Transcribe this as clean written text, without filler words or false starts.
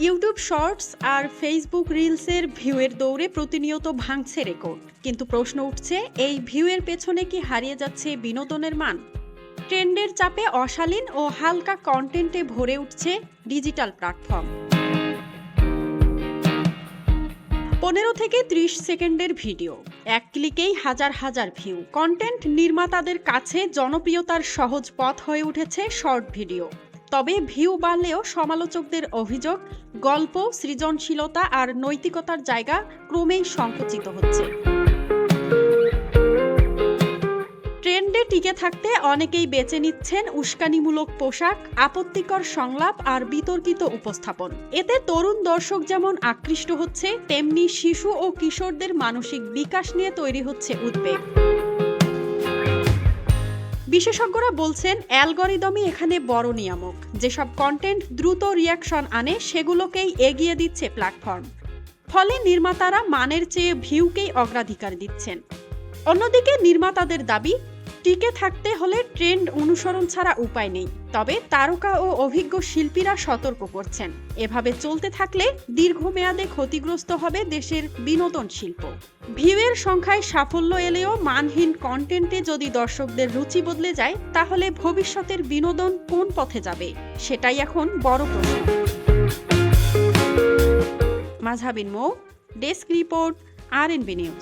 YouTube shorts আর Facebook রিলসের ভিউয়ের দৌড়ে প্রতিনিয়ত ভাঙছে রেকর্ড, কিন্তু প্রশ্ন উঠছে, এই ভিউয়ের পেছনে কি হারিয়ে যাচ্ছে বিনোদনের মান? ট্রেন্ডের চাপে অশালীন ও হালকা কন্টেন্টে ভরে উঠছে ডিজিটাল প্ল্যাটফর্ম। 15 থেকে 30 সেকেন্ডের ভিডিও, এক ক্লিকেই হাজার হাজার ভিউ। কন্টেন্ট নির্মাতাদের কাছে জনপ্রিয়তার সহজ পথ হয়ে উঠেছে শর্ট ভিডিও। তবে ভিউ বাড়লেও সমালোচকদের অভিযোগ, গল্প, সৃজনশীলতা আর নৈতিকতার জায়গা ক্রমেই সংকুচিত হচ্ছে। ট্রেন্ডে টিকে থাকতে অনেকেই বেছে নিচ্ছেন উস্কানিমূলক পোশাক, আপত্তিকর সংলাপ আর বিতর্কিত উপস্থাপন। এতে তরুণ দর্শক যেমন আকৃষ্ট হচ্ছে, তেমনি শিশু ও কিশোরদের মানসিক বিকাশ নিয়ে তৈরি হচ্ছে উদ্বেগ। বিশেষজ্ঞরা বলছেন, অ্যালগরিদমই এখানে বড় নিয়ামক। যেসব কন্টেন্ট দ্রুত রিয়াকশন আনে, সেগুলোকেই এগিয়ে দিচ্ছে প্ল্যাটফর্ম। ফলে নির্মাতারা মানের চেয়ে ভিউকেই অগ্রাধিকার দিচ্ছেন। অন্যদিকে নির্মাতাদের দাবি, টিকে থাকতে হলে ট্রেন্ড অনুসরণ ছাড়া উপায় নেই। তবে তারকা ও অভিজ্ঞ শিল্পীরা সতর্ক করছেন, এভাবে চলতে থাকলে দীর্ঘমেয়াদে ক্ষতিগ্রস্ত হবে দেশের বিনোদন শিল্প। ভিউয়ের সংখ্যায় সাফল্য এলেও মানহীন কন্টেন্টে যদি দর্শকদের রুচি বদলে যায়, তাহলে ভবিষ্যতের বিনোদন কোন পথে যাবে, সেটাই এখন বড় প্রশ্ন। মাঝহাবিন মৌ, ডেস্ক রিপোর্ট, RNB নিউজ।